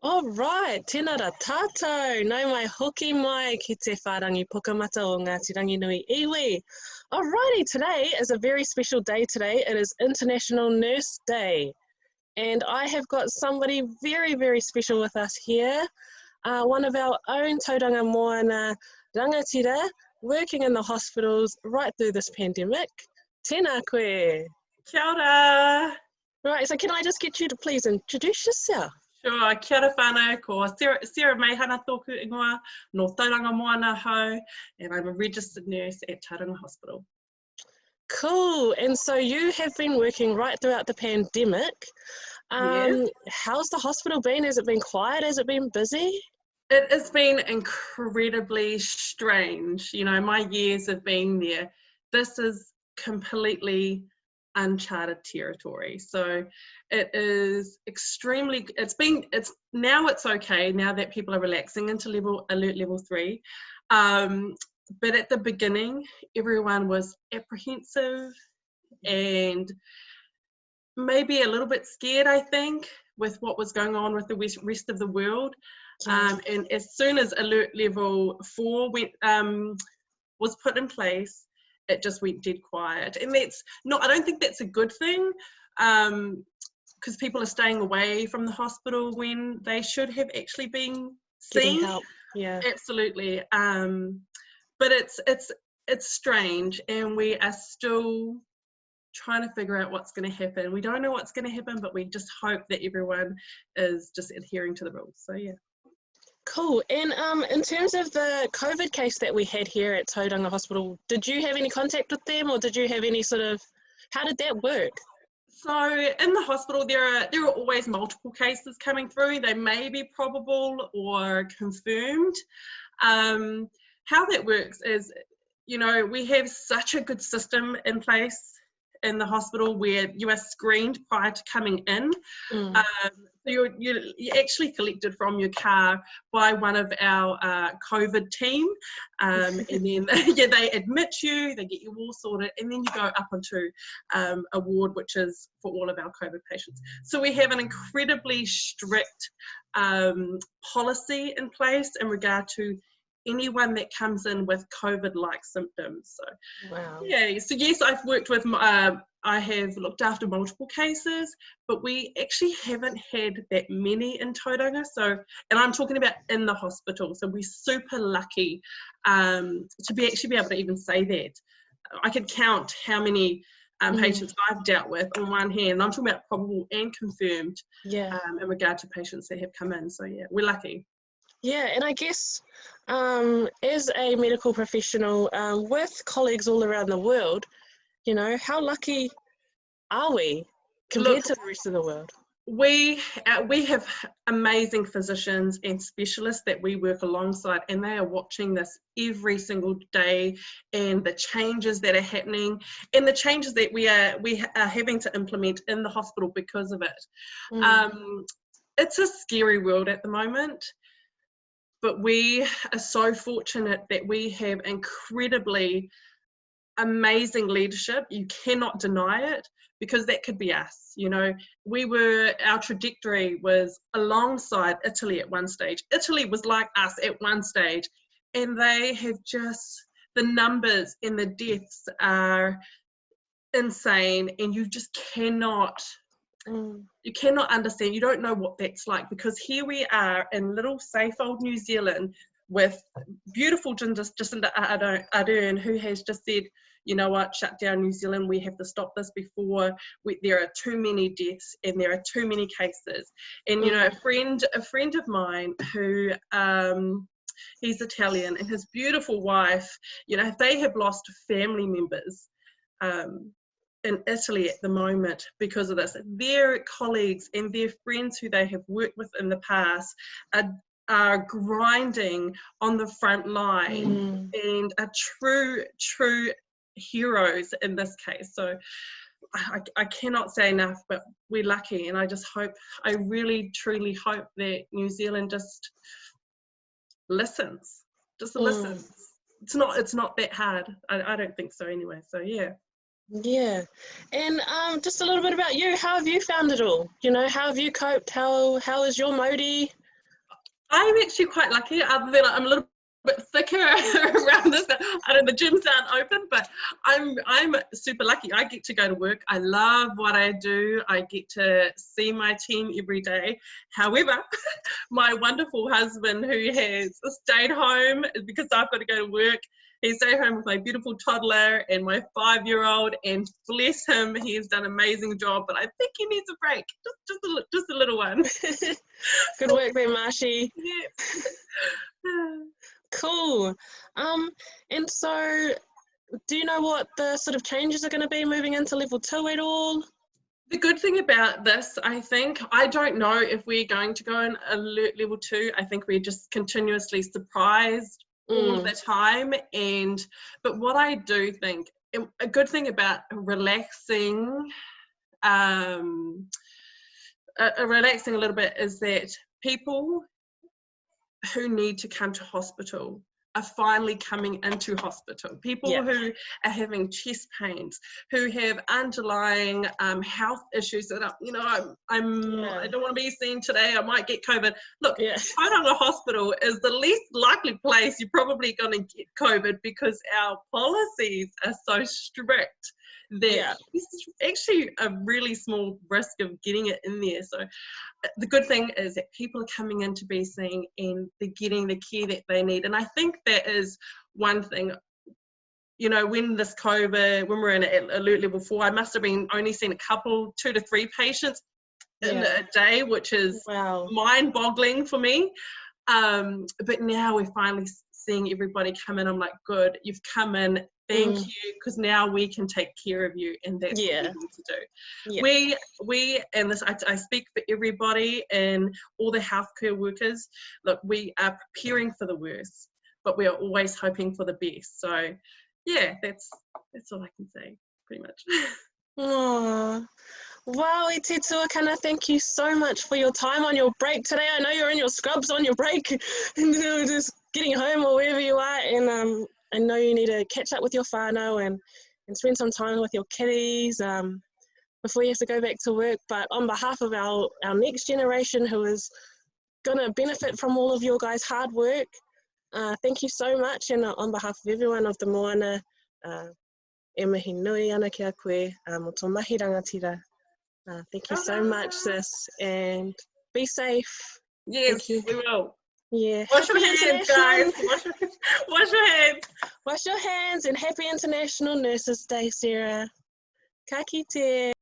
All right, tēnā rā tātou. Nau mai hoki mai ki te whārangi pukamata o Ngāti Ranginui iwi. Alrighty, today is a very special day today. It is International Nurse Day. And I have got somebody very, very special with us here. One of our own Tauranga Moana rangatira working in the hospitals right through this pandemic. Tēnā koe. Kia ora. Right, so can I just get you to please introduce yourself? Sure, kia ora whānau, ko Sarah Meihana tōku ingoa, no Tauranga Moana hau, and I'm a registered nurse at Tauranga Hospital. Cool, and so you have been working right throughout the pandemic. Yes. How's the hospital been? Has it been quiet? Has it been busy? It has been incredibly strange. You know, my years of being there, this is completely uncharted territory. So it is extremely, it's now it's okay, now that people are relaxing into alert level 3. But at the beginning, everyone was apprehensive and maybe a little bit scared, I think, with what was going on with the rest of the world. And as soon as alert level 4 was put in place, it just went dead quiet. And that's not, I don't think that's a good thing, because people are staying away from the hospital when they should have actually been seen. Getting help, yeah. Absolutely. But it's strange, and we are still trying to figure out what's going to happen. We don't know what's going to happen, but we just hope that everyone is just adhering to the rules. So yeah. Cool. And in terms of the COVID case that we had here at Tauranga Hospital, did you have any contact with them, or did you have any sort of, how did that work? So in the hospital, there are always multiple cases coming through. They may be probable or confirmed. How that works is, you know, we have such a good system in place in the hospital where you are screened prior to coming in. So you're actually collected from your car by one of our COVID team, and then they admit you, they get you all sorted, and then you go up onto a ward which is for all of our COVID patients. So we have an incredibly strict policy in place in regard to anyone that comes in with COVID-like symptoms. So, wow. Yeah. So yes, I've worked with. I have looked after multiple cases, but we actually haven't had that many in Tauranga. So, and I'm talking about in the hospital. So we're super lucky to be able to even say that. I could count how many patients I've dealt with on one hand. I'm talking about probable and confirmed. Yeah. In regard to patients that have come in. So yeah, we're lucky. Yeah, and I guess as a medical professional with colleagues all around the world, you know, how lucky are we compared to the rest of the world? We have amazing physicians and specialists that we work alongside, and they are watching this every single day, and the changes that are happening and the changes that we are having to implement in the hospital because of it. It's a scary world at the moment. But we are so fortunate that we have incredibly amazing leadership. You cannot deny it, because that could be us. You know, our trajectory was alongside Italy at one stage. Italy was like us at one stage, and they have just, the numbers and the deaths are insane, and you just cannot. You cannot understand. You don't know what that's like, because here we are in little safe old New Zealand with beautiful Jacinda Ardern, who has just said, you know what, shut down New Zealand. We have to stop this before there are too many deaths and there are too many cases. And you know, a friend of mine who he's Italian, and his beautiful wife, you know, they have lost family members in Italy at the moment because of this. Their colleagues and their friends who they have worked with in the past are grinding on the front line and are true heroes in this case. So I cannot say enough, but we're lucky, and I really truly hope that New Zealand just listens. Listens. It's not that hard. I don't think so anyway. So yeah. Yeah, and just a little bit about you. How have you found it all? You know, how have you coped? How is your Māori I'm actually quite lucky, other than I'm a little bit thicker around this. I know the gyms aren't open, but I'm super lucky. I get to go to work. I love what I do. I get to see my team every day. However, my wonderful husband, who has stayed home because I've got to go to work, he stayed home with my beautiful toddler and my 5-year-old, and bless him, he has done an amazing job, but I think he needs a break, just a little one. Good work there, Marshy. Yeah. Cool. And so do you know what the sort of changes are going to be moving into level 2 at all? The good thing about this, I think, I don't know if we're going to go in alert level 2. I think we're just continuously surprised all the time. But what I do think, a good thing about relaxing a little bit is that people who need to come to hospital are finally coming into hospital. People who are having chest pains, who have underlying health issues that are, I don't want to be seen today, I might get COVID. Look, Tauranga Hospital is the least likely place you're probably going to get COVID, because our policies are so strict that it's actually a really small risk of getting it in there. So the good thing is that people are coming in to be seen and they're getting the care that they need. And I think that is one thing, when this COVID, when we're in alert level 4, I must have been only seeing 2 to 3 patients in a day, which is mind-boggling for me. But now we're finally seeing everybody come in. I'm like, good, you've come in. Thank you, because now we can take care of you, and that's what we need to do. Yeah. We and this, I speak for everybody and all the healthcare workers. Look, we are preparing for the worst, but we are always hoping for the best. So, yeah, that's all I can say, pretty much. Oh, wow, Te Tuakana, thank you so much for your time on your break today. I know you're in your scrubs on your break and just getting home or wherever you are, and I know you need to catch up with your whānau and spend some time with your kiddies before you have to go back to work. But on behalf of our next generation, who is going to benefit from all of your guys' hard work, thank you so much. And on behalf of everyone of the Moana, e mihi nui ana ki a koe, mo tō mahi rangatira. Thank you so much, sis, and be safe. Yes, we will. Yeah. Wash your hands, guys. Wash your hands. Wash your hands, and happy International Nurses Day, Sarah. Ka kite.